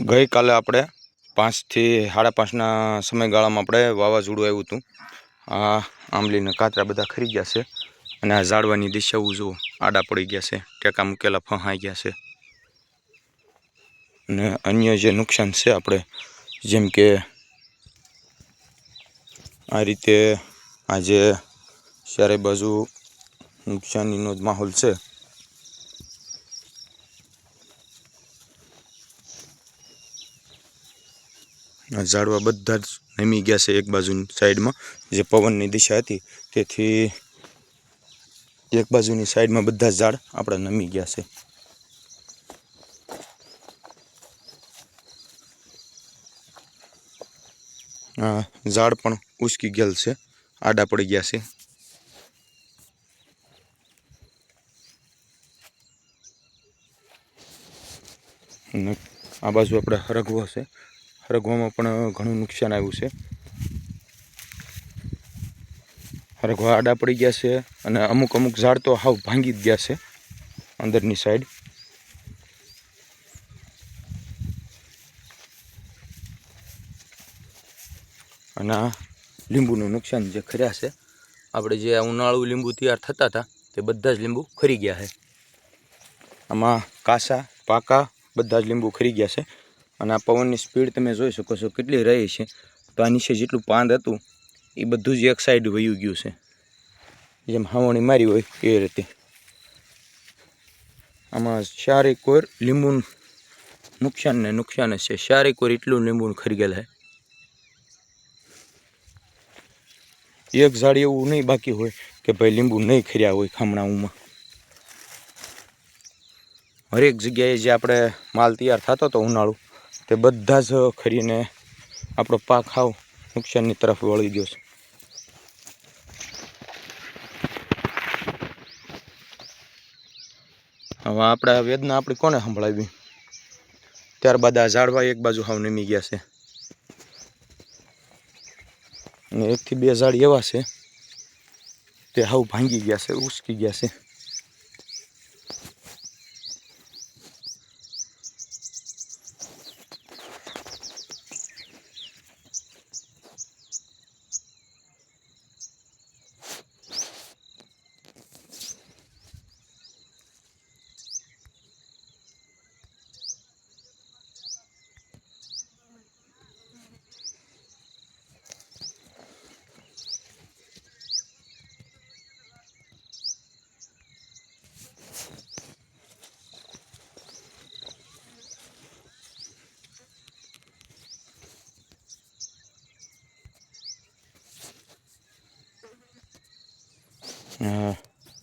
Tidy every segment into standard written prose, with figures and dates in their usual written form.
ગઈકાલે આપણે 5 થી 5:30ના સમયગાળામાં આપણે વાવાઝોડું આવ્યું હતું. આ આંબલીના કાતરા બધા ખરી ગયા છે અને આ ઝાડવાની દિશાઓ જો આડા પડી ગયા છે, ટેકા મૂકેલા ફહાઈ ગયા છે. અને અન્ય જે નુકસાન છે આપણે જેમ કે આ રીતે આજે ચારે બાજુ નુકસાનીનો જ માહોલ છે. ઝાડવા બધા જ નમી ગયા છે એક બાજુની સાઈડમાં, જે પવનની દિશા હતી તેથી એક બાજુની સાઈડમાં બધા ઝાડ આપણા નમી ગયા છે. ઝાડ પણ ઉસકી ગયેલ છે, આડા પડી ગયા છે. અને આ બાજુ આપણે હરગવો છે, હરગવામાં પણ ઘણું નુકસાન આવ્યું છે. હરગવા આડા પડી ગયા છે અને અમુક ઝાડ તો હાવ ભાંગી જ ગયા છે અંદરની સાઈડ. અને આ લીંબુનું નુકસાન જે ખર્યા છે, આપણે જે ઉનાળુ લીંબુ તૈયાર થતા હતા તે બધા જ લીંબુ ખરી ગયા છે. આમાં કાસા પાકા બધા જ લીંબુ ખરી ગયા છે. અને આ પવનની સ્પીડ તમે જોઈ શકો છો કેટલી રહી છે. તો આ નીચે જેટલું પાંદ હતું એ બધું જ એક સાઈડ વયું ગયું છે, જેમ હાવણી મારી હોય એ રીતે. આમાં ચારે કોર લીંબુનું નુકસાન ને નુકસાન જ છે. ચારે કોર એટલું લીંબુ ખરી ગયેલા છે. એક ઝાડ એવું નહીં બાકી હોય કે ભાઈ લીંબુ નહીં ખર્યા હોય ખામણાઓમાં. હરેક જગ્યાએ જે આપણે માલ તૈયાર થતો હતો ઉનાળુ, તે બધા જ ખરીને આપણો પાક હાવ નુકસાનની તરફ વળી ગયો છે. હવે આપણે આ વેદના આપણી કોને સંભળાવી? ત્યારબાદ આ ઝાડવા એક બાજુ હાવ નમી ગયા છે અને 1 થી 2 ઝાડ એવા છે તે હાવ ભાંગી ગયા છે, ઉસકી ગયા છે.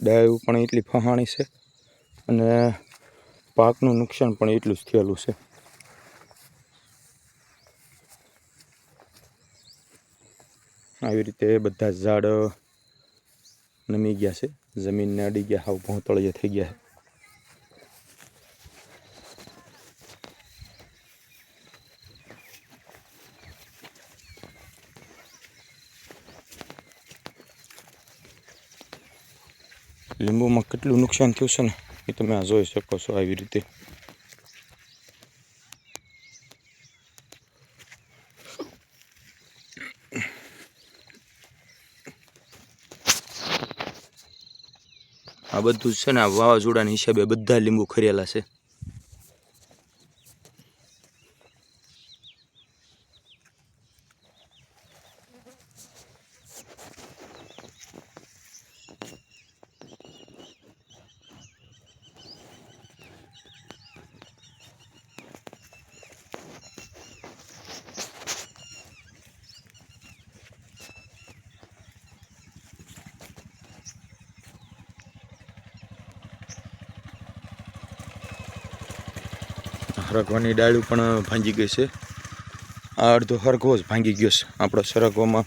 ડાળીઓ પણ એટલી ફહાણી છે અને પાકનું નુકસાન પણ એટલું જ થયેલું છે. આવી રીતે બધા ઝાડ નમી ગયા છે, જમીનને અડી ગયા, હાવ ભોંતળિયે થઈ ગયા છે. લીંબુમાં કેટલું નુકસાન થયું છે ને એ તમે આ જોઈ શકો છો. આવી રીતે આ બધું છે ને આ વાવાઝોડાના હિસાબે બધા લીંબુ ખરેલા છે. હરગવાની ડાળીઓ પણ ભાંગી ગઈ છે. આ અડધો હરગવો જ ભાંગી ગયો છે. આપણો સરગવામાં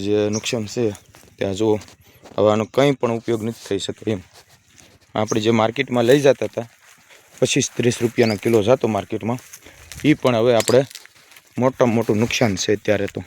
જે નુકસાન છે ત્યાં જુઓ, હવે આનો કંઈ પણ ઉપયોગ નથી થઈ શકે એમ. આપણે જે માર્કેટમાં લઈ જતા હતા 25-30 રૂપિયાના કિલો જતો માર્કેટમાં, એ પણ હવે આપણે મોટામાં મોટું નુકસાન છે અત્યારે તો.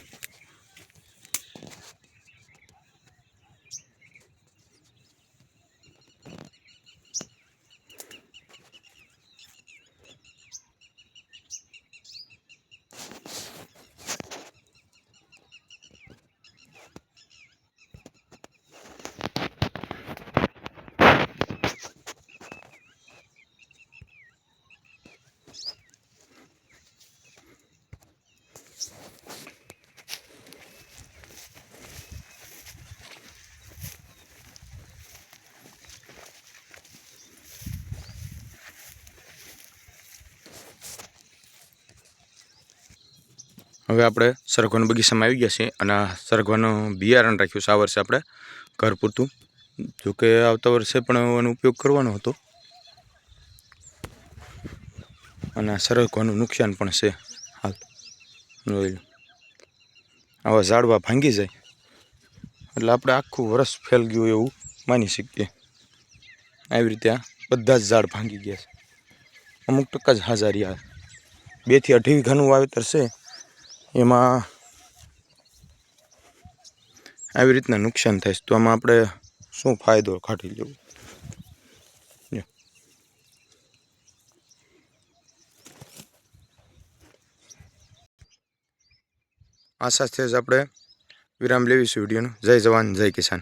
હવે આપણે સરગવાના બગીચામાં આવી ગયા છીએ અને સરગવાનું બિયારણ રાખ્યું છે આ વર્ષે આપણે ઘર પૂરતું. જોકે આવતા વર્ષે પણ એનો ઉપયોગ કરવાનો હતો અને સરગવાનું નુકસાન પણ છે હાલ. આવા ઝાડવા ભાંગી જાય એટલે આપણે આખું વર્ષ ફેલ ગયું એવું માની શકીએ. આવી રીતે આ બધા જ ઝાડ ભાંગી ગયા છે. અમુક ટકા જ હાજર રહ્યા. 2 થી 2.5 વીઘાનું વાવેતર છે, એમાં આવી રીતના નુકસાન થાય છે. તો આમાં આપણે શું ફાયદો કાઢી લેવો? આ સાથે જ આપણે વિરામ લેવીશું વિડીયોનો. જય જવાન જય કિસાન.